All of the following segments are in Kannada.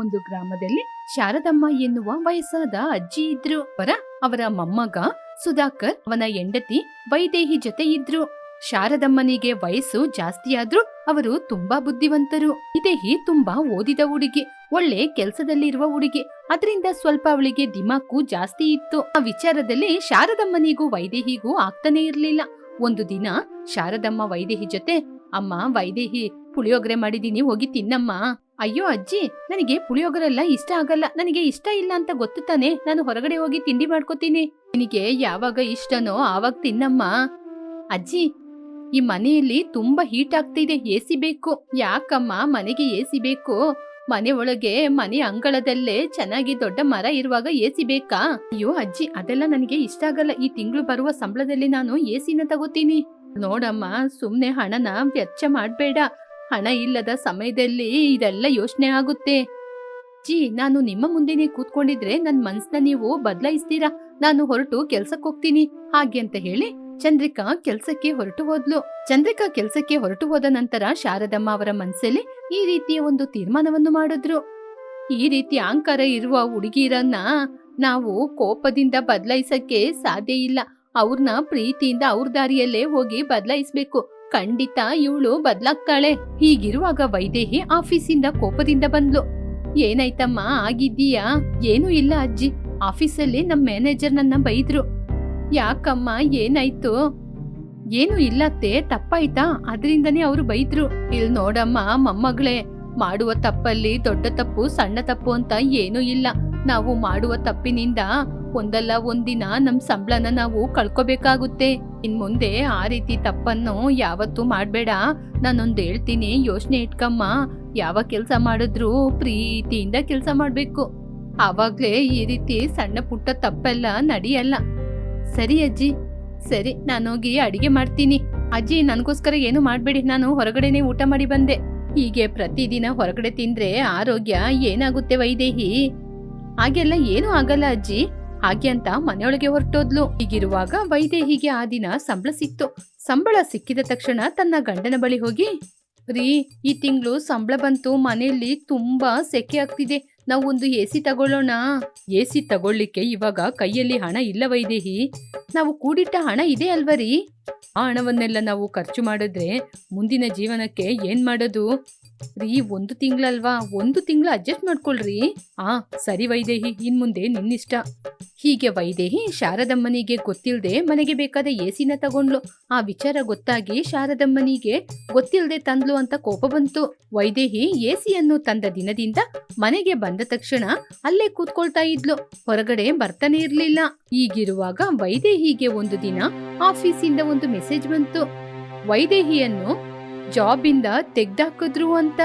ಒಂದು ಗ್ರಾಮದಲ್ಲಿ ಶಾರದಮ್ಮ ಎನ್ನುವ ವಯಸ್ಸಾದ ಅಜ್ಜಿ ಇದ್ರು. ಅವರ ಮೊಮ್ಮಗ ಸುಧಾಕರ್ ಅವನ ಹೆಂಡತಿ ವೈದೇಹಿ ಜೊತೆ ಇದ್ರು. ಶಾರದಮ್ಮನಿಗೆ ವಯಸ್ಸು ಜಾಸ್ತಿ ಆದ್ರೂ ಅವರು ತುಂಬಾ ಬುದ್ಧಿವಂತರು. ವೈದೇಹಿ ತುಂಬಾ ಓದಿದ ಹುಡುಗಿ, ಒಳ್ಳೆ ಕೆಲ್ಸದಲ್ಲಿರುವ ಹುಡುಗಿ. ಅದರಿಂದ ಸ್ವಲ್ಪ ಅವಳಿಗೆ ದಿಮಾಕು ಜಾಸ್ತಿ ಇತ್ತು. ಆ ವಿಚಾರದಲ್ಲಿ ಶಾರದಮ್ಮನಿಗೂ ವೈದೇಹಿಗೂ ಆಗ್ತಾನೆ ಇರ್ಲಿಲ್ಲ. ಒಂದು ದಿನ ಶಾರದಮ್ಮ ವೈದೇಹಿ ಜೊತೆ, ಅಮ್ಮ ವೈದೇಹಿ, ಪುಳಿಯೋಗರೆ ಮಾಡಿದೀನಿ, ಹೋಗಿ ತಿನ್ನಮ್ಮ. ಅಯ್ಯೋ ಅಜ್ಜಿ, ನನಗೆ ಪುಳಿಯೋಗರೆಲ್ಲ ಇಷ್ಟ ಆಗಲ್ಲ, ನನಗೆ ಇಷ್ಟ ಇಲ್ಲ ಅಂತ ಗೊತ್ತು ತಾನೆ, ನಾನು ಹೊರಗಡೆ ಹೋಗಿ ತಿಂಡಿ ಮಾಡ್ಕೋತೀನಿ. ನಿನಗೆ ಯಾವಾಗ ಇಷ್ಟನೋ ಆವಾಗ ತಿನ್ನಮ್ಮ. ಅಜ್ಜಿ, ಈ ಮನೆಯಲ್ಲಿ ತುಂಬಾ ಹೀಟ್ ಆಗ್ತಿದೆ, ಎಸಿ ಬೇಕು. ಯಾಕಮ್ಮ ಮನೆಗೆ ಎಸಿ ಬೇಕು? ಮನೆ ಒಳಗೆ ಮನೆ ಅಂಗಳದಲ್ಲೇ ಚೆನ್ನಾಗಿ ದೊಡ್ಡ ಮರ ಇರುವಾಗ ಎಸಿ ಬೇಕಾ? ಅಯ್ಯೋ ಅಜ್ಜಿ, ಅದೆಲ್ಲ ನನಗೆ ಇಷ್ಟ ಆಗಲ್ಲ. ಈ ತಿಂಗಳು ಬರುವ ಸಂಬಳದಲ್ಲಿ ನಾನು ಎಸಿನ ತಗೋತೀನಿ. ನೋಡಮ್ಮ, ಸುಮ್ನೆ ಹಣನ ವೆಚ್ಚ ಮಾಡ್ಬೇಡ. ಹಣ ಇಲ್ಲದ ಸಮಯದಲ್ಲಿ ಇದೆಲ್ಲ ಯೋಚನೆ ಆಗುತ್ತೆ. ಅಜ್ಜಿ, ನಾನು ನಿಮ್ಮ ಮುಂದೆನೆ ಕೂತ್ಕೊಂಡಿದ್ರೆ ನನ್ ಮನ್ಸನ್ನ ನೀವು ಬದಲಾಯಿಸ್ತೀರಾ. ನಾನು ಹೊರಟು ಕೆಲ್ಸಕ್ಕೆ ಹೋಗ್ತೀನಿ ಹಾಗೆ ಅಂತ ಹೇಳಿ ಚಂದ್ರಿಕಾ ಕೆಲ್ಸಕ್ಕೆ ಹೊರಟು ಹೋದ್ಲು. ಚಂದ್ರಿಕಾ ಕೆಲ್ಸಕ್ಕೆ ಹೊರಟು ಹೋದ ನಂತರ ಶಾರದಮ್ಮ ಅವರ ಮನಸ್ಸಲ್ಲಿ ಈ ರೀತಿಯ ಒಂದು ತೀರ್ಮಾನವನ್ನು ಮಾಡಿದ್ರು. ಈ ರೀತಿ ಅಹಂಕಾರ ಇರುವ ಹುಡುಗಿರನ್ನ ನಾವು ಕೋಪದಿಂದ ಬದಲಾಯಿಸಕ್ಕೆ ಸಾಧ್ಯ ಇಲ್ಲ. ಅವ್ರನ್ನ ಪ್ರೀತಿಯಿಂದ ಅವ್ರ ದಾರಿಯಲ್ಲೇ ಹೋಗಿ ಬದಲಾಯಿಸ್ಬೇಕು. ಖಂಡಿತ ಇವಳು ಬದಲಾಗ್ತಾಳೆ. ಹೀಗಿರುವಾಗ ವೈದೇಹಿ ಆಫೀಸಿಂದ ಕೋಪದಿಂದ ಬಂದ್ಲು. ಏನಾಯ್ತಮ್ಮ, ಆಗಿದ್ದೀಯಾ? ಏನೂ ಇಲ್ಲ ಅಜ್ಜಿ, ಆಫೀಸಲ್ಲಿ ನಮ್ ಮ್ಯಾನೇಜರ್ ನನ್ನ ಬೈದ್ರು. ಯಾಕಮ್ಮ, ಏನಾಯ್ತು? ಏನು ಇಲ್ಲತ್ತೆ, ತಪ್ಪಾಯ್ತಾ? ಅದರಿಂದನೇ ಅವರು ಬೈದ್ರು. ಇಲ್ ನೋಡಮ್ಮ ಮೊಮ್ಮಗಳೇ, ಮಾಡುವ ತಪ್ಪಲ್ಲಿ ದೊಡ್ಡ ತಪ್ಪು ಸಣ್ಣ ತಪ್ಪು ಅಂತ ಏನೂ ಇಲ್ಲ. ನಾವು ಮಾಡುವ ತಪ್ಪಿನಿಂದ ಒಂದಲ್ಲ ಒಂದಿನ ನಮ್ ಸಂಬಳನ ನಾವು ಕಳ್ಕೋಬೇಕಾಗುತ್ತೆ. ಇನ್ ಮುಂದೆ ಆ ರೀತಿ ತಪ್ಪನ್ನು ಯಾವತ್ತೂ ಮಾಡ್ಬೇಡ. ನಾನೊಂದು ಹೇಳ್ತೀನಿ, ಯೋಚನೆ ಇಟ್ಕಮ್ಮ. ಯಾವ ಕೆಲ್ಸ ಮಾಡಿದ್ರು ಪ್ರೀತಿಯಿಂದ ಕೆಲ್ಸ ಮಾಡ್ಬೇಕು. ಆವಾಗ್ಲೇ ಈ ರೀತಿ ಸಣ್ಣ ಪುಟ್ಟ ತಪ್ಪೆಲ್ಲ ನಡೆಯಲ್ಲ. ಸರಿ ಅಜ್ಜಿ, ಸರಿ, ನಾನೋಗಿ ಅಡಿಗೆ ಮಾಡ್ತೀನಿ. ಅಜ್ಜಿ, ನನ್ಗೋಸ್ಕರ ಏನು ಮಾಡ್ಬೇಡಿ, ನಾನು ಹೊರಗಡೆನೆ ಊಟ ಮಾಡಿ ಬಂದೆ. ಹೀಗೆ ಪ್ರತಿದಿನ ಹೊರಗಡೆ ತಿಂದ್ರೆ ಆರೋಗ್ಯ ಏನಾಗುತ್ತೆ ವೈದೇಹಿ? ಹಾಗೆಲ್ಲ ಏನೂ ಆಗಲ್ಲ ಅಜ್ಜಿ. ಹಾಗೆ ಅಂತ ಮನೆಯೊಳಗೆ ಹೊರಟೋದ್ಲು. ಹೀಗಿರುವಾಗ ವೈದೇಹಿಗೆ ಆ ದಿನ ಸಂಬಳ ಸಿಕ್ತು. ಸಂಬಳ ಸಿಕ್ಕಿದ ತಕ್ಷಣ ತನ್ನ ಗಂಡನ ಬಳಿ ಹೋಗಿ, ರೀ, ಈ ತಿಂಗಳು ಸಂಬಳ ಬಂತು, ಮನೆಯಲ್ಲಿ ತುಂಬಾ ಸೆಕೆ ಆಗ್ತಿದೆ, ನಾವು ಒಂದು ಎಸಿ ತಗೊಳ್ಳೋಣ. ಎಸಿ ತಗೊಳ್ಳಿಕ್ಕೆ ಇವಾಗ ಕೈಯಲ್ಲಿ ಹಣ ಇಲ್ಲ ವೈದೇಹಿ. ನಾವು ಕೂಡಿಟ್ಟ ಹಣ ಇದೆ ಅಲ್ವರಿ? ಆ ಹಣವನ್ನೆಲ್ಲ ನಾವು ಖರ್ಚು ಮಾಡಿದ್ರೆ ಮುಂದಿನ ಜೀವನಕ್ಕೆ ಏನ್ ಮಾಡೋದು? ರೀ, 1 ತಿಂಗಳಲ್ವಾ, 1 ತಿಂಗಳು ಅಡ್ಜಸ್ಟ್ ಮಾಡ್ಕೊಳ್ರಿ. ಸರಿ ವೈದೇಹಿ, ಇನ್ ಮುಂದೆ ನಿನ್ನಿಷ್ಟ. ಹೀಗೆ ವೈದೇಹಿ ಶಾರದಮ್ಮನಿಗೆ ಗೊತ್ತಿಲ್ಲದೆ ಮನೆಗೆ ಬೇಕಾದ ಎಸಿನ ತಗೊಂಡ್ಲು. ಆ ವಿಚಾರ ಗೊತ್ತಾಗಿ ಶಾರದಮ್ಮನಿಗೆ ಗೊತ್ತಿಲ್ಲದೆ ತಂದ್ಲು ಅಂತ ಕೋಪ ಬಂತು. ವೈದೇಹಿ ಎಸಿಯನ್ನು ತಂದ ದಿನದಿಂದ ಮನೆಗೆ ಬಂದ ತಕ್ಷಣ ಅಲ್ಲೇ ಕೂತ್ಕೊಳ್ತಾ ಇದ್ಲು, ಹೊರಗಡೆ ಬರ್ತಾನೆ ಇರ್ಲಿಲ್ಲ. ಹೀಗಿರುವಾಗ ವೈದೇಹಿಗೆ ಒಂದು ದಿನ ಆಫೀಸಿಂದ ಒಂದು ಮೆಸೇಜ್ ಬಂತು. ವೈದೇಹಿಯನ್ನು ಜಾಬ್ ಇಂದ ತೆಗ್ದಾಕಿದ್ರು ಅಂತ.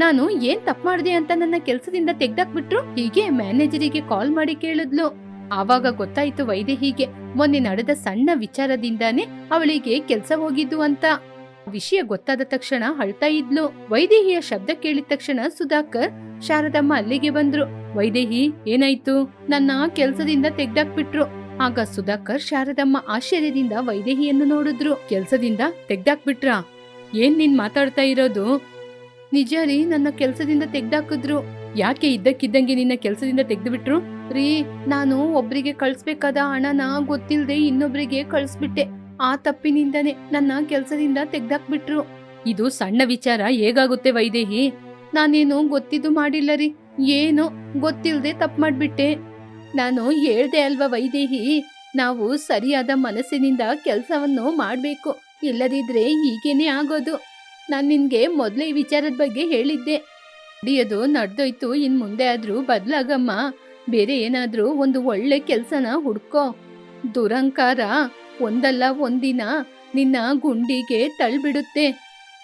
ನಾನು ಏನ್ ತಪ್ಪು ಮಾಡಿದೆ ಅಂತ ನನ್ನ ಕೆಲ್ಸದಿಂದ ತೆಗ್ದಾಕ್ಬಿಟ್ರು? ಹೀಗೆ ಮ್ಯಾನೇಜರಿಗೆ ಕಾಲ್ ಮಾಡಿ ಕೇಳಿದ್ಲು. ಆವಾಗ ಗೊತ್ತಾಯ್ತು ವೈದೇಹಿಗೆ ಮೊನ್ನೆ ನಡೆದ ಸಣ್ಣ ವಿಚಾರದಿಂದಾನೇ ಅವಳಿಗೆ ಕೆಲ್ಸ ಹೋಗಿದ್ದು ಅಂತ. ವಿಷಯ ಗೊತ್ತಾದ ತಕ್ಷಣ ಅಳ್ತಾ ಇದ್ಲು. ವೈದೇಹಿಯ ಶಬ್ದ ಕೇಳಿದ ತಕ್ಷಣ ಸುಧಾಕರ್, ಶಾರದಮ್ಮ ಅಲ್ಲಿಗೆ ಬಂದ್ರು. ವೈದೇಹಿ, ಏನಾಯ್ತು? ನನ್ನ ಕೆಲ್ಸದಿಂದ ತೆಗ್ದಾಕ್ಬಿಟ್ರು. ಆಗ ಸುಧಾಕರ್ ಶಾರದಮ್ಮ ಆಶ್ಚರ್ಯದಿಂದ ವೈದೇಹಿಯನ್ನು ನೋಡಿದ್ರು. ಕೆಲ್ಸದಿಂದ ತೆಗ್ದಾಕ್ಬಿಟ್ರಾ? ಏನ್ ನೀನ್ ಮಾತಾಡ್ತಾ ಇರೋದು? ನಿಜ ರೀ, ನನ್ನ ಕೆಲ್ಸದಿಂದ ತೆಗ್ದಾಕಿದ್ರು. ಯಾಕೆ ಇದ್ದಕ್ಕಿದ್ದಂಗೆ ನಿನ್ನ ಕೆಲ್ಸದಿಂದ ತೆಗ್ದು ಬಿಟ್ರು? ರೀ, ನಾನು ಒಬ್ರಿಗೆ ಕಳ್ಸ್ಬೇಕಾದ ಹಣನ ಗೊತ್ತಿಲ್ದೆ ಇನ್ನೊಬ್ರಿಗೆ ಕಳ್ಸ್ಬಿಟ್ಟೆ. ಆ ತಪ್ಪಿನಿಂದನೇ ನನ್ನ ಕೆಲ್ಸದಿಂದ ತೆಗ್ದಾಕ್ಬಿಟ್ರು. ಇದು ಸಣ್ಣ ವಿಚಾರ ಹೇಗಾಗುತ್ತೆ ವೈದೇಹಿ? ನಾನೇನು ಗೊತ್ತಿದ್ದು ಮಾಡಿಲ್ಲ ರೀ, ಏನೋ ಗೊತ್ತಿಲ್ದೆ ತಪ್ಪು ಮಾಡ್ಬಿಟ್ಟೆ. ನಾನು ಹೇಳ್ದೆ ಅಲ್ವಾ ವೈದೇಹಿ, ನಾವು ಸರಿಯಾದ ಮನಸ್ಸಿನಿಂದ ಕೆಲಸವನ್ನು ಮಾಡ್ಬೇಕು, ಇಲ್ಲದಿದ್ರೆ ಹೀಗೇನೆ ಆಗೋದು. ನಾನು ನಿನ್ಗೆ ಮೊದಲೇ ಈ ವಿಚಾರದ ಬಗ್ಗೆ ಹೇಳಿದ್ದೆ. ನಡೆಯೋದು ನಡೆದೋಯ್ತು, ಇನ್ ಮುಂದೆ ಆದ್ರೂ ಬದಲಾಗಮ್ಮ. ಬೇರೆ ಏನಾದ್ರೂ ಒಂದು ಒಳ್ಳೆ ಕೆಲ್ಸನ ಹುಡ್ಕೋ. ದುರಂಕಾರ ಒಂದಲ್ಲ ಒಂದಿನ ನಿನ್ನ ಗುಂಡಿಗೆ ತಳ್ಬಿಡುತ್ತೆ.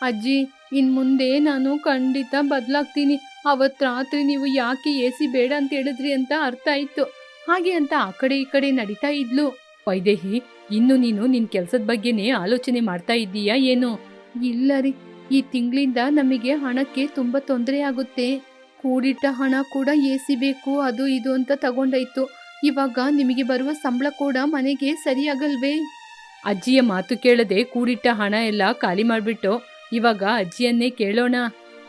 ಅಜ್ಜಿ, ಇನ್ ಮುಂದೆ ನಾನು ಖಂಡಿತ ಬದಲಾಗ್ತೀನಿ. ಅವತ್ ರಾತ್ರಿ ನೀವು ಯಾಕೆ ಎಸಿ ಬೇಡ ಅಂತ ಹೇಳಿದ್ರಿ ಅಂತ ಅರ್ಥ ಆಯ್ತು. ಹಾಗೆ ಅಂತ ಆ ಕಡೆ ಈ ಕಡೆ ನಡೀತಾ ಇದ್ಲು. ವೈದೇಹಿ, ಇನ್ನು ನೀನು ನಿನ್ ಕೆಲ್ಸದ ಬಗ್ಗೆನೇ ಆಲೋಚನೆ ಮಾಡ್ತಾ ಇದ್ದೀಯಾ ಏನು? ಇಲ್ಲ ರೀ, ಈ ತಿಂಗಳಿಂದ ನಮಗೆ ಹಣಕ್ಕೆ ತುಂಬಾ ತೊಂದರೆ ಆಗುತ್ತೆ. ಕೂಡಿಟ್ಟ ಹಣ ಕೂಡ ಎಸಿ ಬೇಕು, ಅದು ಇದು ಅಂತ ತಗೊಂಡಾಯ್ತು. ಇವಾಗ ನಿಮಗೆ ಬರುವ ಸಂಬಳ ಕೂಡ ಮನೆಗೆ ಸರಿಯಾಗಲ್ವೇ? ಅಜ್ಜಿಯ ಮಾತು ಕೇಳದೆ ಕೂಡಿಟ್ಟ ಹಣ ಎಲ್ಲ ಖಾಲಿ ಮಾಡ್ಬಿಟ್ಟು ಇವಾಗ ಅಜ್ಜಿಯನ್ನೇ ಕೇಳೋಣ.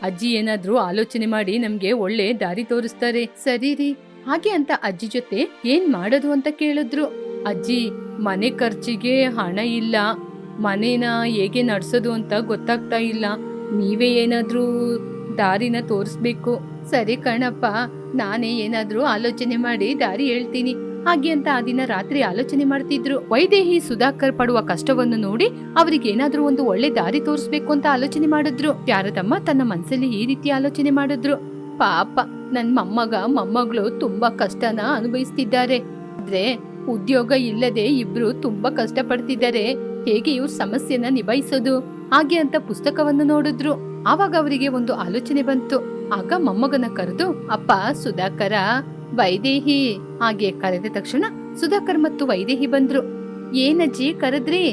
ಅಜ್ಜಿ ಏನಾದ್ರೂ ಆಲೋಚನೆ ಮಾಡಿ ನಮ್ಗೆ ಒಳ್ಳೆ ದಾರಿ ತೋರಿಸ್ತಾರೆ. ಸರಿ ರೀ. ಹಾಗೆ ಅಂತ ಅಜ್ಜಿ ಜೊತೆ ಏನ್ ಮಾಡೋದು ಅಂತ ಕೇಳಿದ್ರು. ಅಜ್ಜಿ, ಮನೆ ಖರ್ಚಿಗೆ ಹಣ ಇಲ್ಲ, ಮನೇನ ಹೇಗೆ ನಡ್ಸೋದು ಅಂತ ಗೊತ್ತಾಗ್ತಾ ಇಲ್ಲ, ನೀವೇ ಏನಾದ್ರೂ ದಾರಿನ ತೋರಿಸ್ಬೇಕು. ಸರಿ ಕಣಪ್ಪ, ನಾನೇ ಏನಾದ್ರೂ ಆಲೋಚನೆ ಮಾಡಿ ದಾರಿ ಹೇಳ್ತೀನಿ. ಹಾಗೆ ಅಂತ ಆ ದಿನ ರಾತ್ರಿ ಆಲೋಚನೆ ಮಾಡ್ತಿದ್ರು. ವೈದೇಹಿ ಸುಧಾಕರ್ ಪಡುವ ಕಷ್ಟವನ್ನು ನೋಡಿ ಅವ್ರಿಗೆ ಏನಾದ್ರೂ ಒಂದು ಒಳ್ಳೆ ದಾರಿ ತೋರಿಸ್ಬೇಕು ಅಂತ ಆಲೋಚನೆ ಮಾಡಿದ್ರು. ಶಾರದಮ್ಮ ತನ್ನ ಮನಸ್ಸಲ್ಲಿ ಈ ರೀತಿ ಆಲೋಚನೆ ಮಾಡಿದ್ರು. ಪಾಪ, ನನ್ ಮೊಮ್ಮಗಳು ತುಂಬಾ ಕಷ್ಟನ ಅನುಭವಿಸ್ತಿದ್ದಾರೆ. ಆದ್ರೆ ಉದ್ಯೋಗ ಇಲ್ಲದೆ ಇಬ್ರು ತುಂಬಾ ಕಷ್ಟ ಪಡ್ತಿದ್ದಾರೆ. ಹೇಗೆ ಇವ್ರ ಸಮಸ್ಯೆನ ನಿಭಾಯಿಸೋದು? ಹಾಗೆ ಅಂತ ಪುಸ್ತಕವನ್ನು ನೋಡಿದ್ರು. ಆವಾಗ ಅವರಿಗೆ ಒಂದು ಆಲೋಚನೆ ಬಂತು. ಆಗ ಮೊಮ್ಮಗನ ಕರೆದು, ಅಪ್ಪ ಸುಧಾಕರ, ವೈದೇಹಿ ಹಾಗೆ ಕರೆದ ತಕ್ಷಣ ಸುಧಾಕರ್ ಮತ್ತು ವೈದೇಹಿ ಬಂದ್ರು. ಏನಜ್ಜಿ ಕರೆದ್ರಿ?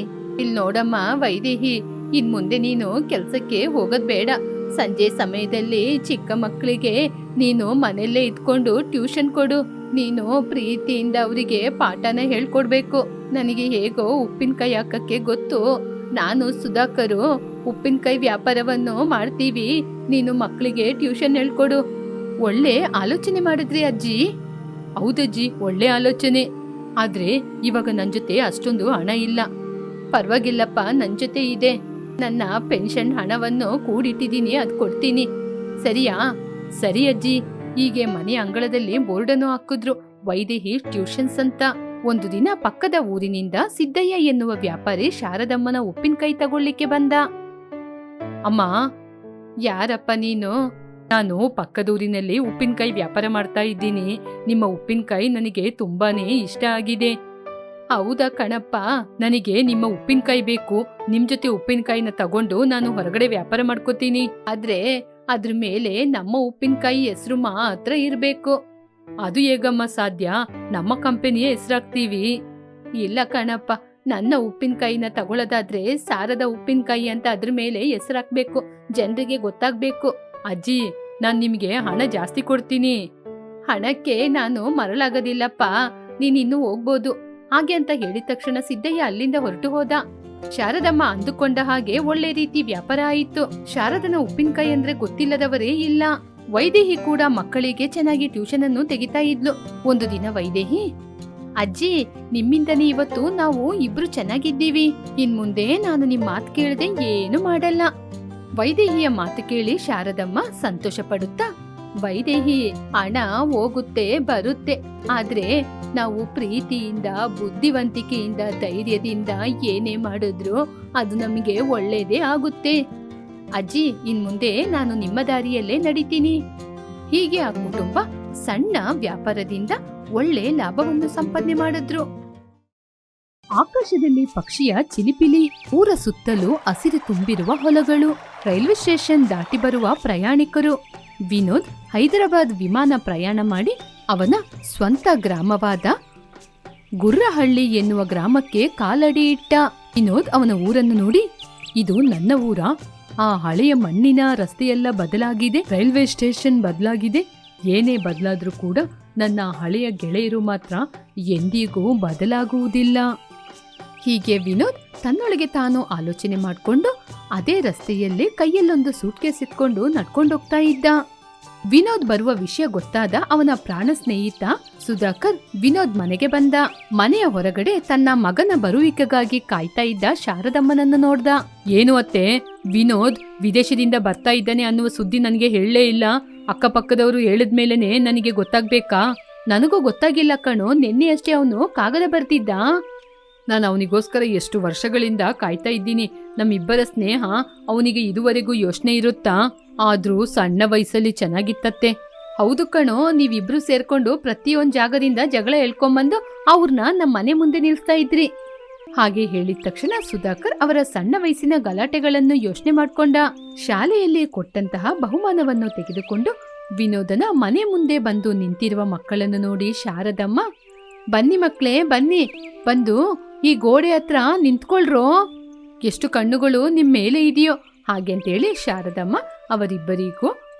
ಇಲ್ ನೋಡಮ್ಮ ವೈದೇಹಿ, ಇನ್ ಮುಂದೆ ನೀನು ಕೆಲ್ಸಕ್ಕೆ ಹೋಗೋದ್ ಬೇಡ. ಸಂಜೆ ಸಮಯದಲ್ಲಿ ಚಿಕ್ಕ ಮಕ್ಕಳಿಗೆ ನೀನು ಮನೆಯಲ್ಲೇ ಇದ್ಕೊಂಡು ಟ್ಯೂಷನ್ ಕೊಡು. ನೀನು ಪ್ರೀತಿಯಿಂದ ಅವರಿಗೆ ಪಾಠನ ಹೇಳ್ಕೊಡ್ಬೇಕು. ನನಗೆ ಹೇಗೋ ಉಪ್ಪಿನಕಾಯಿ ಹಾಕಕ್ಕೆ ಗೊತ್ತು. ನಾನು ಸುಧಾಕರು ಉಪ್ಪಿನಕಾಯಿ ವ್ಯಾಪಾರವನ್ನು ಮಾಡ್ತೀವಿ. ನೀನು ಮಕ್ಕಳಿಗೆ ಟ್ಯೂಷನ್ ಹೇಳ್ಕೊಡು. ಒಳ್ಳೆ ಆಲೋಚನೆ ಮಾಡಿದ್ರಿ ಅಜ್ಜಿ. ಹೌದಜ್ಜಿ, ಒಳ್ಳೆ ಆಲೋಚನೆ. ಆದ್ರೆ ಇವಾಗ ನನ್ ಜೊತೆ ಅಷ್ಟೊಂದು ಹಣ ಇಲ್ಲ. ಪರವಾಗಿಲ್ಲಪ್ಪ, ನನ್ ಜೊತೆ ಇದೆ. ನನ್ನ ಪೆನ್ಷನ್ ಹಣವನ್ನು ಕೂಡಿಟ್ಟಿದ್ದೀನಿ, ಅದ್ ಕೊಡ್ತೀನಿ. ಸರಿಯಾ? ಸರಿ ಅಜ್ಜಿ. ಹೀಗೆ ಮನೆ ಅಂಗಳದಲ್ಲಿ ಬೋರ್ಡನ್ನು ಹಾಕಿದ್ರು, ವೈದೇಹಿ ಟ್ಯೂಷನ್ಸ್ ಅಂತ. ಒಂದು ದಿನ ಪಕ್ಕದ ಊರಿನಿಂದ ಸಿದ್ದಯ್ಯ ಎನ್ನುವ ವ್ಯಾಪಾರಿ ಶಾರದಮ್ಮನ ಉಪ್ಪಿನಕಾಯಿ ತಗೊಳ್ಳಿಕ್ಕೆ ಬಂದ. ಅಮ್ಮ, ಯಾರಪ್ಪ ನೀನು? ನಾನು ಪಕ್ಕದೂರಿನಲ್ಲಿ ಉಪ್ಪಿನಕಾಯಿ ವ್ಯಾಪಾರ ಮಾಡ್ತಾ ಇದ್ದೀನಿ. ನಿಮ್ಮ ಉಪ್ಪಿನಕಾಯಿ ನನಗೆ ತುಂಬಾನೇ ಇಷ್ಟ ಆಗಿದೆ. ಹೌದಾ ಕಣಪ್ಪ, ನನಗೆ ನಿಮ್ಮ ಉಪ್ಪಿನಕಾಯಿ ಬೇಕು. ನಿಮ್ ಜೊತೆ ಉಪ್ಪಿನಕಾಯಿನ ತಗೊಂಡು ನಾನು ಹೊರಗಡೆ ವ್ಯಾಪಾರ ಮಾಡ್ಕೋತೀನಿ. ಆದ್ರೆ ಅದ್ರ ಮೇಲೆ ನಮ್ಮ ಉಪ್ಪಿನಕಾಯಿ ಹೆಸರು ಮಾತ್ರ ಇರ್ಬೇಕು. ಅದು ಹೇಗಮ್ಮ ಸಾಧ್ಯ? ನಮ್ಮ ಕಂಪನಿಯ ಹೆಸರಾಗ್ತೀವಿ. ಇಲ್ಲ ಕಣಪ್ಪ, ನನ್ನ ಉಪ್ಪಿನಕಾಯಿನ ತಗೊಳ್ಳೋದಾದ್ರೆ ಸಾರದ ಉಪ್ಪಿನಕಾಯಿ ಅಂತ ಅದ್ರ ಮೇಲೆ ಹೆಸರಾಕ್ಬೇಕು, ಜನರಿಗೆ ಗೊತ್ತಾಗ್ಬೇಕು. ಅಜ್ಜಿ, ನಾನ್ ನಿಮ್ಗೆ ಹಣ ಜಾಸ್ತಿ ಕೊಡ್ತೀನಿ. ಹಣಕ್ಕೆ ನಾನು ಮರಳಾಗೋದಿಲ್ಲಪ್ಪ, ನೀನಿನ್ನು ಹೋಗ್ಬೋದು. ಹಾಗೆ ಅಂತ ಹೇಳಿದ ತಕ್ಷಣ ಸಿದ್ದಯ್ಯ ಅಲ್ಲಿಂದ ಹೊರಟು ಹೋದ. ಶಾರದಮ್ಮ ಅಂದುಕೊಂಡ ಹಾಗೆ ಒಳ್ಳೆ ರೀತಿ ವ್ಯಾಪಾರ ಆಯಿತು. ಶಾರದನ ಉಪ್ಪಿನಕಾಯಿ ಅಂದ್ರೆ ಗೊತ್ತಿಲ್ಲದವರೇ ಇಲ್ಲ. ವೈದೇಹಿ ಕೂಡ ಮಕ್ಕಳಿಗೆ ಚೆನ್ನಾಗಿ ಟ್ಯೂಷನ್ ಅನ್ನು ತೆಗಿತಾ ಇದ್ಲು. ಒಂದು ದಿನ ವೈದೇಹಿ, ಅಜ್ಜಿ, ನಿಮ್ಮಿಂದನೇ ಇವತ್ತು ನಾವು ಇಬ್ರು ಚೆನ್ನಾಗಿದ್ದೀವಿ. ಇನ್ ಮುಂದೆ ನಾನು ನಿಮ್ ಮಾತು ಕೇಳದೆ ಏನು ಮಾಡಲ್ಲ. ವೈದೇಹಿಯ ಮಾತು ಕೇಳಿ ಶಾರದಮ್ಮ ಸಂತೋಷ ಪಡುತ್ತಾ, ವೈದೇಹಿ, ಹಣ ಹೋಗುತ್ತೆ ಬರುತ್ತೆ, ಆದ್ರೆ ನಾವು ಪ್ರೀತಿಯಿಂದ, ಬುದ್ಧಿವಂತಿಕೆಯಿಂದ, ಧೈರ್ಯದಿಂದ ಏನೇ ಮಾಡಿದ್ರು ಅದು ನಮಗೆ ಒಳ್ಳೇದೇ ಆಗುತ್ತೆ. ಅಜ್ಜಿ, ಇನ್ ಮುಂದೆ ನಾನು ನಿಮ್ಮ ದಾರಿಯಲ್ಲೇ ನಡೀತೀನಿ. ಹೀಗೆ ಆ ಕುಟುಂಬ ಸಣ್ಣ ವ್ಯಾಪಾರದಿಂದ ಒಳ್ಳೆ ಲಾಭವನ್ನು ಸಂಪಾದನೆ ಮಾಡಿದ್ರು. ಆಕಾಶದಲ್ಲಿ ಪಕ್ಷಿಯ ಚಿಲಿಪಿಲಿ, ಊರ ಸುತ್ತಲೂ ಹಸಿರು ತುಂಬಿರುವ ಹೊಲಗಳು, ರೈಲ್ವೆ ಸ್ಟೇಷನ್ ದಾಟಿ ಬರುವ ಪ್ರಯಾಣಿಕರು. ವಿನೋದ್ ಹೈದರಾಬಾದ್ ವಿಮಾನ ಪ್ರಯಾಣ ಮಾಡಿ ಅವನ ಸ್ವಂತ ಗ್ರಾಮವಾದ ಗುರ್ರಹಳ್ಳಿ ಎನ್ನುವ ಗ್ರಾಮಕ್ಕೆ ಕಾಲಡಿ ಇಟ್ಟ. ವಿನೋದ್ ಅವನ ಊರನ್ನು ನೋಡಿ, ಇದು ನನ್ನ ಊರ. ಆ ಹಳೆಯ ಮಣ್ಣಿನ ರಸ್ತೆಯೆಲ್ಲ ಬದಲಾಗಿದೆ, ರೈಲ್ವೆ ಸ್ಟೇಷನ್ ಬದಲಾಗಿದೆ. ಏನೇ ಬದಲಾದ್ರೂ ಕೂಡ ನನ್ನ ಹಳೆಯ ಗೆಳೆಯರು ಮಾತ್ರ ಎಂದಿಗೂ ಬದಲಾಗುವುದಿಲ್ಲ. ಹೀಗೆ ವಿನೋದ್ ತನ್ನೊಳಗೆ ತಾನು ಆಲೋಚನೆ ಮಾಡಿಕೊಂಡು ಅದೇ ರಸ್ತೆಯಲ್ಲಿ ಕೈಯಲ್ಲೊಂದು ಸೂಟ್ಕೇಸ್ ಇಟ್ಕೊಂಡು ನಡ್ಕೊಂಡೋಗ್ತಾ ಇದ್ದ. ವಿನೋದ್ ಬರುವ ವಿಷಯ ಗೊತ್ತಾದ ಅವನ ಪ್ರಾಣ ಸ್ನೇಹಿತ ಸುಧಾಕರ್ ವಿನೋದ್ ಮನೆಗೆ ಬಂದ. ಮನೆಯ ಹೊರಗಡೆ ತನ್ನ ಮಗನ ಬರುವಿಕೆಗಾಗಿ ಕಾಯ್ತಾ ಇದ್ದ ಶಾರದಮ್ಮನನ್ನು ನೋಡ್ದ. ಏನು ಅತ್ತೆ, ವಿನೋದ್ ವಿದೇಶದಿಂದ ಬರ್ತಾ ಇದ್ದಾನೆ ಅನ್ನುವ ಸುದ್ದಿ ನನಗೆ ಹೇಳಲೇ ಇಲ್ಲ. ಅಕ್ಕಪಕ್ಕದವರು ಹೇಳಿದ್ಮೇಲೆನೆ ನನಗೆ ಗೊತ್ತಾಗ್ಬೇಕಾ? ನನಗೂ ಗೊತ್ತಾಗಿಲ್ಲ ಕಣೋ, ನಿನ್ನೆಯಷ್ಟೇ ಅವನು ಕಾಗದ ಬರ್ತಿದ್ದ. ನಾನು ಅವನಿಗೋಸ್ಕರ ಎಷ್ಟು ವರ್ಷಗಳಿಂದ ಕಾಯ್ತಾ ಇದ್ದೀನಿ. ನಮ್ಮಿಬ್ಬರ ಸ್ನೇಹ ಅವನಿಗೆ ಇದುವರೆಗೂ ಯೋಚನೆ ಇರುತ್ತಾ? ಆದ್ರೂ ಸಣ್ಣ ವಯಸ್ಸಲ್ಲಿ ಚೆನ್ನಾಗಿತ್ತತ್ತೆ. ಹೌದು ಕಣೋ, ನೀವಿಬ್ರು ಸೇರ್ಕೊಂಡು ಪ್ರತಿಯೊಂದ್ ಜಾಗದಿಂದ ಜಗಳ ಹೇಳ್ಕೊಂಬಂದು ಅವ್ರನ್ನ ನಮ್ಮ ಮನೆ ಮುಂದೆ ನಿಲ್ಸ್ತಾ ಇದ್ರಿ. ಹಾಗೆ ಹೇಳಿದ ತಕ್ಷಣ ಸುಧಾಕರ್ ಅವರ ಸಣ್ಣ ವಯಸ್ಸಿನ ಗಲಾಟೆಗಳನ್ನು ಯೋಚನೆ ಮಾಡ್ಕೊಂಡ. ಶಾಲೆಯಲ್ಲಿ ಕೊಟ್ಟಂತಹ ಬಹುಮಾನವನ್ನು ತೆಗೆದುಕೊಂಡು ವಿನೋದನ ಮನೆ ಮುಂದೆ ಬಂದು ನಿಂತಿರುವ ಮಕ್ಕಳನ್ನು ನೋಡಿ ಶಾರದಮ್ಮ, ಬನ್ನಿ ಮಕ್ಕಳೇ ಬನ್ನಿ, ಬಂದು ಈ ಗೋಡೆ ಹತ್ರ ನಿಂತ್ಕೊಳ್ರೋ, ಎಷ್ಟು ಕಣ್ಣುಗಳು ನಿಮ್ ಮೇಲೆ ಇದೆಯೋ ಹಾಗೆ ಅಂತೇಳಿ ಶಾರದಮ್ಮ ಅವರಿಬ್ಬರಿಗೂ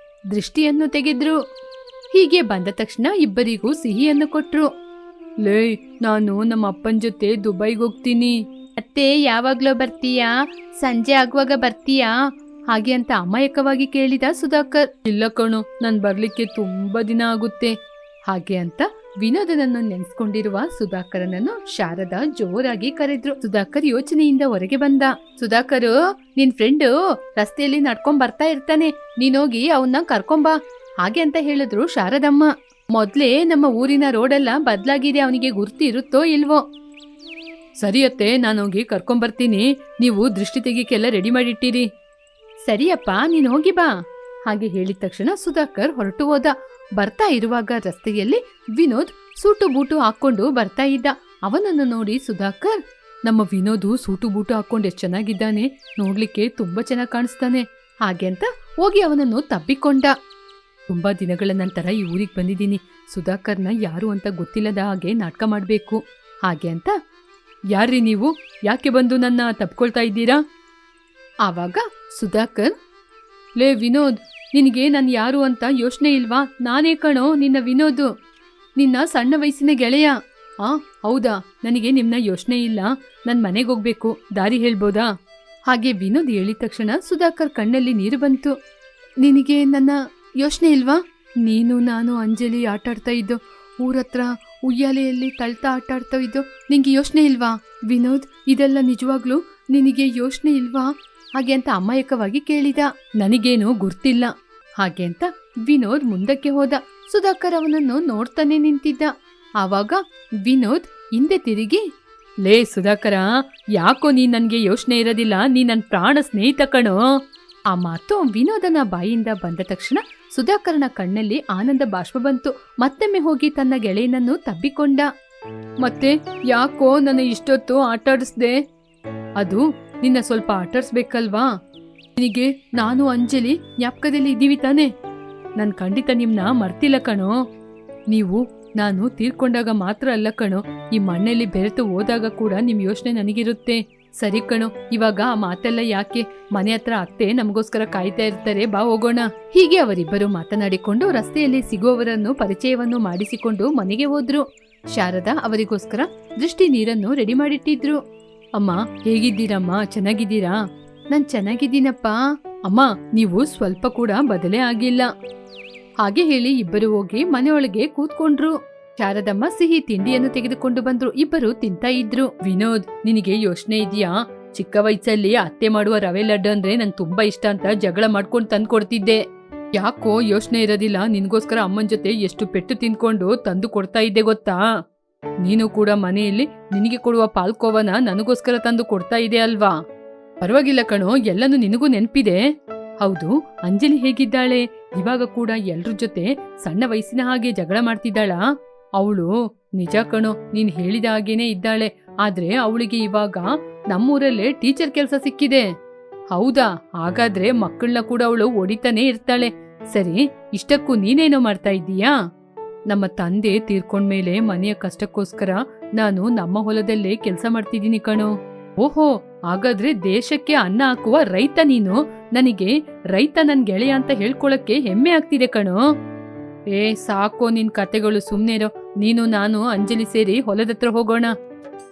ದೃಷ್ಟಿಯನ್ನು ತೆಗೆದ್ರು. ಹೀಗೆ ಬಂದ ತಕ್ಷಣ ಇಬ್ಬರಿಗೂ ಸಿಹಿಯನ್ನು ಕೊಟ್ರು. ಲೇ, ನಾನು ನಮ್ಮ ಅಪ್ಪನ ಜೊತೆ ದುಬೈಗೆ ಹೋಗ್ತೀನಿ. ಅತ್ತೆ, ಯಾವಾಗ್ಲೋ ಬರ್ತೀಯಾ? ಸಂಜೆ ಆಗುವಾಗ ಬರ್ತೀಯಾ? ಹಾಗೆ ಅಂತ ಅಮಾಯಕವಾಗಿ ಕೇಳಿದ ಸುಧಾಕರ್. ಇಲ್ಲ ಕಣೋ, ನಾನ್ ಬರ್ಲಿಕ್ಕೆ ತುಂಬಾ ದಿನ ಆಗುತ್ತೆ. ಹಾಗೆ ಅಂತ ವಿನೋದನನ್ನು ನೆನೆಸ್ಕೊಂಡಿರುವ ಸುಧಾಕರನನ್ನು ಶಾರದಾ ಜೋರಾಗಿ ಕರೆದ್ರು. ಸುಧಾಕರ್ ಯೋಚನೆಯಿಂದ ಹೊರಗೆ ಬಂದ. ಸುಧಾಕರ್, ನಿನ್ ಫ್ರೆಂಡು ರಸ್ತೆಯಲ್ಲಿ ನಡ್ಕೊಂಡ್ ಬರ್ತಾ ಇರ್ತಾನೆ, ನೀನೋಗಿ ಅವನ್ನ ಕರ್ಕೊಂಬಾ ಹಾಗೆ ಅಂತ ಹೇಳಿದ್ರು ಶಾರದಮ್ಮ. ಮೊದ್ಲೇ ನಮ್ಮ ಊರಿನ ರೋಡೆಲ್ಲ ಬದ್ಲಾಗಿದೆ, ಅವನಿಗೆ ಗುರ್ತು ಇರುತ್ತೋ ಇಲ್ವೋ? ಸರಿಯತ್ತೆ, ನಾನೋಗಿ ಕರ್ಕೊಂಬರ್ತೀನಿ. ನೀವು ದೃಷ್ಟಿ ತೆಗಿಕೆಲ್ಲ ರೆಡಿ ಮಾಡಿಟ್ಟಿರಿ. ಸರಿಯಪ್ಪ, ನೀನ್ ಹೋಗಿ ಬಾ ಹಾಗೆ ಹೇಳಿದ ತಕ್ಷಣ ಸುಧಾಕರ್ ಹೊರಟು ಹೋದ. ಬರ್ತಾ ಇರುವಾಗ ರಸ್ತೆಯಲ್ಲಿ ವಿನೋದ್ ಸೂಟು ಬೂಟು ಹಾಕೊಂಡು ಬರ್ತಾ ಇದ್ದ. ಅವನನ್ನು ನೋಡಿ ಸುಧಾಕರ್, ನಮ್ಮ ವಿನೋದು ಸೂಟು ಬೂಟು ಹಾಕೊಂಡು ಎಷ್ಟು ಚೆನ್ನಾಗಿದ್ದಾನೆ, ನೋಡ್ಲಿಕ್ಕೆ ತುಂಬಾ ಚೆನ್ನಾಗಿ ಕಾಣಿಸ್ತಾನೆ ಹಾಗೆ ಅಂತ ಹೋಗಿ ಅವನನ್ನು ತಬ್ಬಿಕೊಂಡ. ತುಂಬಾ ದಿನಗಳ ನಂತರ ಈ ಊರಿಗೆ ಬಂದಿದ್ದೀನಿ, ಸುಧಾಕರ್ನ ಯಾರು ಅಂತ ಗೊತ್ತಿಲ್ಲದ ಹಾಗೆ ನಾಟಕ ಮಾಡ್ಬೇಕು ಹಾಗೆ ಅಂತ. ಯಾರ್ರೀ ನೀವು, ಯಾಕೆ ಬಂದು ನನ್ನ ತಪ್ಕೊಳ್ತಾ ಇದ್ದೀರಾ? ಆವಾಗ ಸುಧಾಕರ್, ಲೇ ವಿನೋದ್, ನಿನಗೆ ನಾನು ಯಾರು ಅಂತ ಯೋಚನೆ ಇಲ್ವಾ? ನಾನೇ ಕಣೋ ನಿನ್ನ ವಿನೋದು, ನಿನ್ನ ಸಣ್ಣ ವಯಸ್ಸಿನ ಗೆಳೆಯ. ಹೌದಾ, ನನಗೆ ನಿಮ್ನ ಯೋಚನೆ ಇಲ್ಲ, ನನ್ನ ಮನೆಗೆ ಹೋಗ್ಬೇಕು, ದಾರಿ ಹೇಳ್ಬೋದಾ? ಹಾಗೆ ವಿನೋದ್ ಹೇಳಿದ ತಕ್ಷಣ ಸುಧಾಕರ್ ಕಣ್ಣಲ್ಲಿ ನೀರು ಬಂತು. ನಿನಗೆ ನನ್ನ ಯೋಚನೆ ಇಲ್ವಾ? ನೀನು ನಾನು ಅಂಜಲಿ ಆಟಾಡ್ತಾ ಇದ್ದೋ, ಊರತ್ರ ಉಯ್ಯಾಲೆಯಲ್ಲಿ ತಳ್ತಾ ಆಟಾಡ್ತಾ ಇದ್ದೋ, ನಿಂಗೆ ಯೋಚನೆ ಇಲ್ವಾ? ವಿನೋದ್, ಇದೆಲ್ಲ ನಿಜವಾಗ್ಲೂ ನಿನಗೆ ಯೋಚನೆ ಇಲ್ವಾ ಹಾಗೆ ಅಂತ ಅಮಾಯಕವಾಗಿ ಕೇಳಿದ. ನನಗೇನು ಗುರ್ತಿಲ್ಲ ಹಾಗೆ ಅಂತ ವಿನೋದ್ ಮುಂದಕ್ಕೆ ಹೋದ. ಸುಧಾಕರ್ ಅವನನ್ನು ನೋಡ್ತಾನೆ ನಿಂತಿದ್ದ. ಆವಾಗ ವಿನೋದ್ ಹಿಂದೆ ತಿರುಗಿ, ಲೇ ಸುಧಾಕರ, ಯಾಕೋ ನೀನ್ ನನ್ಗೆ ಯೋಚನೆ ಇರೋದಿಲ್ಲ, ನೀ ನನ್ ಪ್ರಾಣ ಸ್ನೇಹಿತ ಕಣೋ. ಆ ಮಾತು ವಿನೋದನ ಬಾಯಿಂದ ಬಂದ ತಕ್ಷಣ ಸುಧಾಕರನ ಕಣ್ಣಲ್ಲಿ ಆನಂದ ಬಾಷ್ಪ ಬಂತು. ಮತ್ತೊಮ್ಮೆ ಹೋಗಿ ತನ್ನ ಗೆಳೆಯನನ್ನು ತಬ್ಬಿಕೊಂಡ. ಮತ್ತೆ ಯಾಕೋ ನನ್ನ ಇಷ್ಟೊತ್ತು ಆಟಾಡಿಸ್ದೆ? ಅದು ನಿನ್ನ ಸ್ವಲ್ಪ ಆಟಾಡ್ಸ್ಬೇಕಲ್ವಾ? ನಿನಗೆ ನಾನು ಅಂಜಲಿ ಜ್ಞಾಪಕದಲ್ಲಿ ಇದ್ದೀವಿ ತಾನೆ? ನಾನು ಖಂಡಿತ ನಿಮ್ನ ಮರ್ತಿಲ್ಲ ಕಣೋ. ನೀವು ನಾನು ತೀರ್ಕೊಂಡಾಗ ಮಾತ್ರ ಅಲ್ಲ ಕಣೋ, ಈ ಮಣ್ಣಲ್ಲಿ ಬೆರೆತು ಹೋದಾಗ ಕೂಡ ನಿಮ್ ಯೋಚನೆ ನನಗಿರುತ್ತೆ. ಸರಿ ಕಣೋ, ಇವಾಗ ಆ ಮಾತೆಲ್ಲ ಯಾಕೆ? ಮನೆ ಹತ್ರ ಅತ್ತೆ ನಮಗೋಸ್ಕರ ಕಾಯ್ತಾ ಇರ್ತಾರೆ, ಬಾ ಹೋಗೋಣ. ಹೀಗೆ ಅವರಿಬ್ಬರು ಮಾತನಾಡಿಕೊಂಡು ರಸ್ತೆಯಲ್ಲಿ ಸಿಗುವವರನ್ನು ಪರಿಚಯವನ್ನು ಮಾಡಿಸಿಕೊಂಡು ಮನೆಗೆ ಹೋದ್ರು. ಶಾರದಾ ಅವರಿಗೋಸ್ಕರ ದೃಷ್ಟಿ ನೀರನ್ನು ರೆಡಿ ಮಾಡಿಟ್ಟಿದ್ರು. ಅಮ್ಮ, ಹೇಗಿದ್ದೀರಮ್ಮ? ಚೆನ್ನಾಗಿದ್ದೀರಾ? ನಾನ್ ಚೆನ್ನಾಗಿದ್ದೀನಪ್ಪ. ಅಮ್ಮ, ನೀವು ಸ್ವಲ್ಪ ಕೂಡ ಬದಲೇ ಆಗಿಲ್ಲ ಹಾಗೆ ಹೇಳಿ ಇಬ್ಬರು ಹೋಗಿ ಮನೆಯೊಳಗೆ ಕೂತ್ಕೊಂಡ್ರು. ಶಾರದಮ್ಮ ಸಿಹಿ ತಿಂಡಿಯನ್ನು ತೆಗೆದುಕೊಂಡು ಬಂದ್ರು. ಇಬ್ಬರು ತಿಂತಾ ಇದ್ರು. ವಿನೋದ್, ನಿನಗೆ ಯೋಚನೆ ಇದೆಯಾ? ಚಿಕ್ಕ ವಯಸ್ಸಲ್ಲಿ ಅತ್ತೆ ಮಾಡುವ ರವೆ ಲಡ್ಡು ಅಂದ್ರೆ ನಂಗೆ ತುಂಬಾ ಇಷ್ಟ ಅಂತ ಜಗಳ ಮಾಡ್ಕೊಂಡು ತಂದು ಕೊಡ್ತಿದ್ದೆ. ಯಾಕೋ ಯೋಚನೆ ಇರೋದಿಲ್ಲ, ನಿನ್ಗೋಸ್ಕರ ಅಮ್ಮನ ಜೊತೆ ಎಷ್ಟು ಪೆಟ್ಟು ತಿನ್ಕೊಂಡು ತಂದು ಕೊಡ್ತಾ ಇದ್ದೆ ಗೊತ್ತಾ? ನೀನು ಕೂಡ ಮನೆಯಲ್ಲಿ ನಿನಗೆ ಕೊಡುವ ಪಾಲ್ಕೋವನ ನನಗೋಸ್ಕರ ತಂದು ಕೊಡ್ತಾ ಇದೆ ಅಲ್ವಾ? ಪರವಾಗಿಲ್ಲ ಕಣೋ, ಎಲ್ಲನೂ ನಿನಗೂ ನೆನ್ಪಿದೆ. ಹೌದು, ಅಂಜಲಿ ಹೇಗಿದ್ದಾಳೆ? ಇವಾಗ ಕೂಡ ಎಲ್ರ ಜೊತೆ ಸಣ್ಣ ವಯಸ್ಸಿನ ಹಾಗೆ ಜಗಳ ಮಾಡ್ತಿದ್ದಾಳಾ? ಅವಳು ನಿಜ ಕಣೋ, ನೀನ್ ಹೇಳಿದ ಹಾಗೇನೆ ಇದ್ದಾಳೆ. ಆದ್ರೆ ಅವಳಿಗೆ ಇವಾಗ ನಮ್ಮೂರಲ್ಲೇ ಟೀಚರ್ ಕೆಲಸ ಸಿಕ್ಕಿದೆ. ಹೌದಾ? ಹಾಗಾದ್ರೆ ಮಕ್ಕಳನ್ನ ಕೂಡ ಅವಳು ಹೊಡಿತಾನೆ ಇರ್ತಾಳೆ. ಸರಿ, ಇಷ್ಟಕ್ಕೂ ನೀನೇನೋ ಮಾಡ್ತಾ ಇದ್ದೀಯಾ? ನಮ್ಮ ತಂದೆ ತೀರ್ಕೊಂಡ್ಮೇಲೆ ಮನೆಯ ಕಷ್ಟಕ್ಕೋಸ್ಕರ ನಾನು ನಮ್ಮ ಹೊಲದಲ್ಲೇ ಕೆಲಸ ಮಾಡ್ತಿದ್ದೀನಿ ಕಣೋ. ಓಹೋ, ಹಾಗಾದ್ರೆ ದೇಶಕ್ಕೆ ಅನ್ನ ಹಾಕುವ ರೈತ ನೀನು. ನನಗೆ ರೈತ ನನ್ ಗೆಳೆಯ ಅಂತ ಹೇಳ್ಕೊಳಕ್ಕೆ ಹೆಮ್ಮೆ ಆಗ್ತಿದೆ ಕಣೋ. ಸಾಕೋ ನಿನ್ ಕತೆಗಳು, ಸುಮ್ನೆರೋ. ನೀನು ನಾನು ಅಂಜಲಿ ಸೇರಿ ಹೊಲದತ್ರ ಹೋಗೋಣ.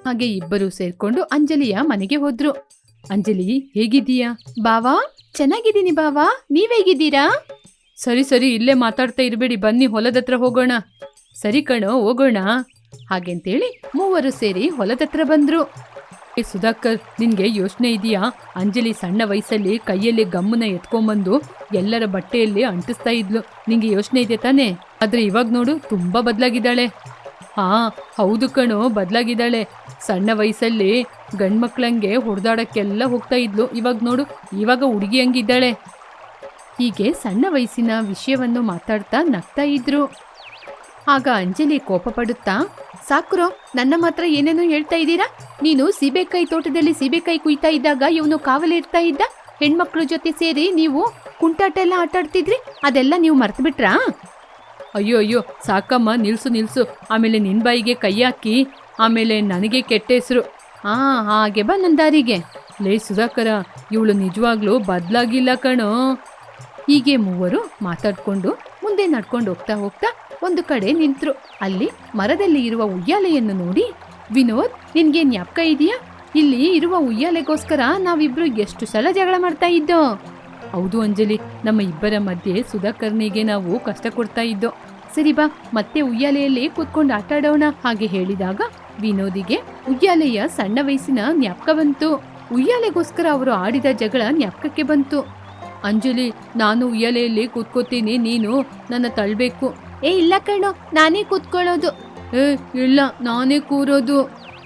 ಹಾಗೆ ಇಬ್ಬರು ಸೇರ್ಕೊಂಡು ಅಂಜಲಿಯ ಮನೆಗೆ ಹೋದ್ರು. ಅಂಜಲಿ, ಹೇಗಿದ್ದೀಯಾ? ಬಾವಾ, ಚೆನ್ನಾಗಿದ್ದೀನಿ ಬಾವಾ, ನೀವೇಗಿದ್ದೀರಾ? ಸರಿ ಸರಿ, ಇಲ್ಲೇ ಮಾತಾಡ್ತಾ ಇರ್ಬೇಡಿ, ಬನ್ನಿ ಹೊಲದತ್ರ ಹೋಗೋಣ. ಸರಿ ಕಣೋ, ಹೋಗೋಣ ಹಾಗೆಂತೇಳಿ ಮೂವರು ಸೇರಿ ಹೊಲದತ್ರ ಬಂದ್ರು. ಸುಧಾಕರ್, ನಿನ್ಗೆ ಯೋಚನೆ ಇದೆಯಾ? ಅಂಜಲಿ ಸಣ್ಣ ವಯಸ್ಸಲ್ಲಿ ಕೈಯಲ್ಲಿ ಗಮ್ಮನ ಎತ್ಕೊಂಡ್ಬಂದು ಎಲ್ಲರ ಬಟ್ಟೆಯಲ್ಲಿ ಅಂಟಿಸ್ತಾ ಇದ್ಲು. ನಿಂಗೆ ಯೋಚನೆ ಇದೆ ತಾನೆ? ಆದ್ರೆ ಇವಾಗ ನೋಡು, ತುಂಬಾ ಬದಲಾಗಿದ್ದಾಳೆ. ಹೌದು ಕಣೋ, ಬದಲಾಗಿದ್ದಾಳೆ. ಸಣ್ಣ ವಯಸ್ಸಲ್ಲಿ ಗಂಡ್ಮಕ್ಳಂಗೆ ಹೊಡೆದಾಡಕ್ಕೆಲ್ಲ ಹೋಗ್ತಾ ಇದ್ಲು. ಇವಾಗ ನೋಡು, ಇವಾಗ ಹುಡುಗಿ ಹಂಗಿದ್ದಾಳೆ. ಹೀಗೆ ಸಣ್ಣ ವಯಸ್ಸಿನ ವಿಷಯವನ್ನು ಮಾತಾಡ್ತಾ ನಗ್ತಾ ಇದ್ರು. ಆಗ ಅಂಜಲಿ ಕೋಪ ಪಡುತ್ತಾ, ಸಾಕ್ರೋ, ನನ್ನ ಮಾತ್ರ ಏನೇನೋ ಹೇಳ್ತಾ ಇದ್ದೀರಾ? ನೀನು ಸೀಬೆಕಾಯಿ ತೋಟದಲ್ಲಿ ಸೀಬೆಕಾಯಿ ಕುಯ್ತಾ ಇದ್ದಾಗ ಇವನು ಕಾವಲಿ ಇರ್ತಾ ಇದ್ದ. ಹೆಣ್ಮಕ್ಳ ಜೊತೆ ಸೇರಿ ನೀವು ಕುಂಟಾಟ ಎಲ್ಲ ಆಟಾಡ್ತಿದ್ರಿ, ಅದೆಲ್ಲ ನೀವು ಮರ್ತು ಬಿಟ್ರಾ? ಅಯ್ಯೋ ಅಯ್ಯೋ, ಸಾಕಮ್ಮ, ನಿಲ್ಸು. ಆಮೇಲೆ ನಿನ್ ಬಾಯಿಗೆ ಕೈ ಹಾಕಿ ಆಮೇಲೆ ನನಗೆ ಕೆಟ್ಟ ಹೆಸರು. ಹಾಗೆ ಬಾ ನನ್ನ ದಾರಿಗೆ. ಲೇ ಸುಧಾಕರ, ಇವಳು ನಿಜವಾಗ್ಲೂ ಬದ್ಲಾಗಿಲ್ಲ ಕಣೋ. ಹೀಗೆ ಮೂವರು ಮಾತಾಡ್ಕೊಂಡು ಮುಂದೆ ನಡ್ಕೊಂಡು ಹೋಗ್ತಾ ಹೋಗ್ತಾ ಒಂದು ಕಡೆ ನಿಂತ್ರು. ಅಲ್ಲಿ ಮರದಲ್ಲಿ ಇರುವ ಉಯ್ಯಾಲೆಯನ್ನು ನೋಡಿ, ವಿನೋದ್, ನಿನ್ಗೆ ಜ್ಞಾಪಕ ಇದೆಯಾ? ಇಲ್ಲಿ ಇರುವ ಉಯ್ಯಾಲೆಗೋಸ್ಕರ ನಾವಿಬ್ರು ಎಷ್ಟು ಸಲ ಜಗಳ ಮಾಡ್ತಾ ಇದ್ದೋ. ಹೌದು ಅಂಜಲಿ, ನಮ್ಮ ಇಬ್ಬರ ಮಧ್ಯೆ ಸುಧಾಕರ್ನಿಗೆ ನಾವು ಕಷ್ಟ ಕೊಡ್ತಾ ಇದ್ದೋ. ಸರಿ ಬಾ, ಮತ್ತೆ ಉಯ್ಯಾಲೆಯಲ್ಲಿ ಕೂತ್ಕೊಂಡು ಆಟ ಆಡೋಣ. ಹಾಗೆ ಹೇಳಿದಾಗ ವಿನೋದಿಗೆ ಉಯ್ಯಾಲೆಯ ಸಣ್ಣ ವಯಸ್ಸಿನ ಜ್ಞಾಪಕ ಬಂತು. ಉಯ್ಯಾಲೆಗೋಸ್ಕರ ಅವರು ಆಡಿದ ಜಗಳ ಜ್ಞಾಪಕಕ್ಕೆ ಬಂತು. ಅಂಜಲಿ, ನಾನು ಉಯ್ಯಾಲೆಯಲ್ಲಿ ಕೂತ್ಕೋತೀನಿ, ನೀನು ನನ್ನ ತಳ್ಬೇಕು. ಇಲ್ಲ ಕಣೋ, ನಾನೇ ಕೂತ್ಕೊಳ್ಳೋದು. ಇಲ್ಲ, ನಾನೇ ಕೂರೋದು.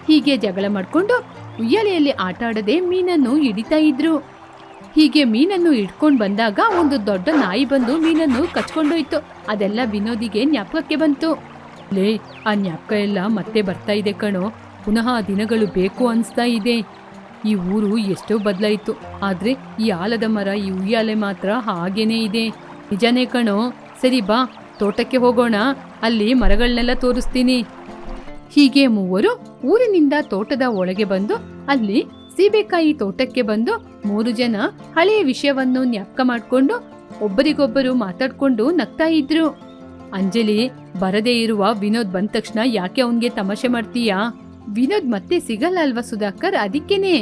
ಹೀಗೆ ಜಗಳ ಮಾಡ್ಕೊಂಡು ಉಯ್ಯಾಲೆಯಲ್ಲಿ ಆಟ ಆಡದೆ ಮೀನನ್ನು ಹಿಡಿತಾ ಇದ್ರು. ಹೀಗೆ ಮೀನನ್ನು ಹಿಡ್ಕೊಂಡು ಬಂದಾಗ ಒಂದು ದೊಡ್ಡ ನಾಯಿ ಬಂದು ಮೀನನ್ನು ಕಚ್ಕೊಂಡೋಯ್ತು. ಅದೆಲ್ಲ ವಿನೋದಿಗೆ ಜ್ಞಾಪಕಕ್ಕೆ ಬಂತು. ಲೇ, ಆ ಜ್ಞಾಪಕ ಎಲ್ಲ ಮತ್ತೆ ಬರ್ತಾ ಇದೆ ಕಣೋ. ಪುನಃ ಆ ದಿನಗಳು ಬೇಕು ಅನಿಸ್ತಾ ಇದೆ. ಈ ಊರು ಎಷ್ಟೋ ಬದಲಾಯಿತು, ಆದ್ರೆ ಈ ಆಲದ ಮರ, ಈ ಉಯ್ಯಾಲೆ ಮಾತ್ರ ಹಾಗೇನೇ ಇದೆ. ನಿಜನೇ ಕಣೋ. ಸರಿ ಬಾ, ತೋಟಕ್ಕೆ ಹೋಗೋಣ, ಅಲ್ಲಿ ಮರಗಳನ್ನೆಲ್ಲ ತೋರಿಸ್ತೀನಿ. ಹೀಗೆ ಮೂವರು ಊರಿನಿಂದ ತೋಟದ ಒಳಗೆ ಬಂದು ಅಲ್ಲಿ ಸೀಬೆಕಾಯಿ ತೋಟಕ್ಕೆ ಬಂದು 3 ಜನ ಹಳೆಯ ವಿಷಯವನ್ನು ಜ್ಞಾಪಕ ಮಾಡ್ಕೊಂಡು ಒಬ್ಬರಿಗೊಬ್ಬರು ಮಾತಾಡ್ಕೊಂಡು ನಗ್ತಾ ಇದ್ರು. ಅಂಜಲಿ, ಬರದೇ ಇರುವ ವಿನೋದ್ ಬಂದ ತಕ್ಷಣ ಯಾಕೆ ಅವನ್ಗೆ ತಮಾಷೆ ಮಾಡ್ತೀಯಾ? ವಿನೋದ್ ಮತ್ತೆ ಸಿಗಲ್ಲ ಅಲ್ವಾ ಸುಧಾಕರ್, ಅದಕ್ಕೇನೆ.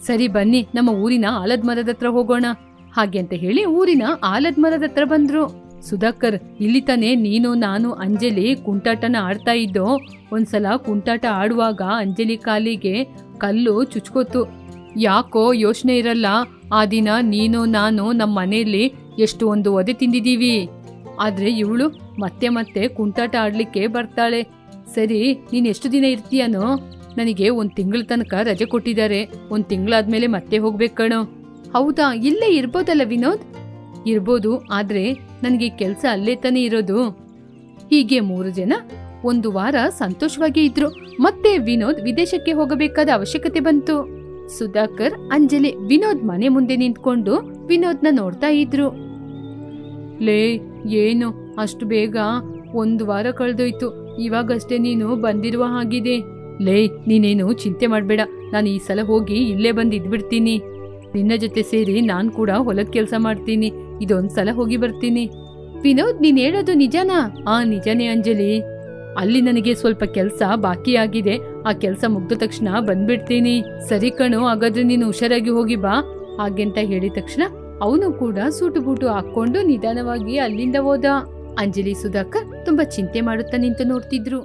ಸರಿ ಬನ್ನಿ, ನಮ್ಮ ಊರಿನ ಆಲದ ಮರದ ಹತ್ರ ಹೋಗೋಣ. ಹಾಗೆ ಅಂತ ಹೇಳಿ ಊರಿನ ಆಲದ ಮರದ ಹತ್ರ ಬಂದ್ರು. ಸುಧಾಕರ್, ಇಲ್ಲಿ ತಾನೆ ನೀನು, ನಾನು, ಅಂಜಲಿ ಕುಂಟಾಟನ ಆಡ್ತಾ ಇದ್ದೋ. ಒಂದ್ಸಲ ಕುಂಟಾಟ ಆಡುವಾಗ ಅಂಜಲಿ ಕಾಲಿಗೆ ಕಲ್ಲು ಚುಚ್ಕೋತು. ಯಾಕೋ ಯೋಚನೆ ಇರಲ್ಲ, ಆ ದಿನ ನೀನು ನಾನು ನಮ್ಮ ಮನೆಯಲ್ಲಿ ಎಷ್ಟು ಒಂದು ಒದೆ ತಿಂದಿದ್ದೀವಿ. ಆದ್ರೆ ಇವಳು ಮತ್ತೆ ಮತ್ತೆ ಕುಂಟಾಟ ಆಡ್ಲಿಕ್ಕೆ ಬರ್ತಾಳೆ. ಸರಿ, ನೀನ್ ಎಷ್ಟು ದಿನ ಇರ್ತೀಯನೋ? ನನಗೆ 1 ತಿಂಗಳ ತನಕ ರಜೆ ಕೊಟ್ಟಿದ್ದಾರೆ. 1 ತಿಂಗಳಾದ್ಮೇಲೆ ಮತ್ತೆ ಹೋಗ್ಬೇಕು ಕಣೋ. ಹೌದಾ, ಇಲ್ಲೇ ಇರ್ಬೋದಲ್ಲ ವಿನೋದ್? ಇರ್ಬೋದು, ಆದ್ರೆ ನನಗೆ ಕೆಲಸ ಅಲ್ಲೇ ತಾನೇ ಇರೋದು. ಹೀಗೆ 3 ಜನ 1 ವಾರ ಸಂತೋಷವಾಗಿ ಇದ್ರು. ಮತ್ತೆ ವಿನೋದ್ ವಿದೇಶಕ್ಕೆ ಹೋಗಬೇಕಾದ ಅವಶ್ಯಕತೆ ಬಂತು. ಸುಧಾಕರ್, ಅಂಜಲಿ ವಿನೋದ್ ಮನೆ ಮುಂದೆ ನಿಂತ್ಕೊಂಡು ವಿನೋದ್ನ ನೋಡ್ತಾ ಇದ್ರು. ಲೇ, ಏನು ಅಷ್ಟು ಬೇಗ? 1 ವಾರ ಕಳೆದೋಯ್ತು, ಇವಾಗಷ್ಟೇ ನೀನು ಬಂದಿರುವ ಹಾಗಿದೆ. ಲೇ, ನೀನೇನು ಚಿಂತೆ ಮಾಡ್ಬೇಡ, ನಾನು ಈ ಸಲ ಹೋಗಿ ಇಲ್ಲೇ ಬಂದು ಇದ್ಬಿಡ್ತೀನಿ. ನಿನ್ನ ಜೊತೆ ಸೇರಿ ನಾನ್ ಕೂಡ ಹೊಲದ ಕೆಲಸ ಮಾಡ್ತೀನಿ. ಇದೊಂದ್ಸಲ ಹೋಗಿ ಬರ್ತೀನಿ. ವಿನೋದ್, ನೀನ್ ಹೇಳೋದು ನಿಜನಾ? ನಿಜನೇ ಅಂಜಲಿ. ಅಲ್ಲಿ ನನಗೆ ಸ್ವಲ್ಪ ಕೆಲಸ ಬಾಕಿ ಆಗಿದೆ, ಆ ಕೆಲಸ ಮುಗ್ದ ತಕ್ಷಣ ಬಂದ್ಬಿಡ್ತೀನಿ. ಸರಿ ಕಣೋ, ಹಾಗಾದ್ರೆ ನೀನು ಹುಷಾರಾಗಿ ಹೋಗಿ ಬಾ. ಹಾಗೆಂತ ಹೇಳಿದ ತಕ್ಷಣ ಅವನು ಕೂಡ ಸೂಟು ಬೂಟು ಹಾಕೊಂಡು ನಿಧಾನವಾಗಿ ಅಲ್ಲಿಂದ ಹೋದ. ಅಂಜಲಿ ಸುಧಾಕರ್ ತುಂಬಾ ಚಿಂತೆ ಮಾಡುತ್ತಾ ನಿಂತು ನೋಡ್ತಿದ್ರು.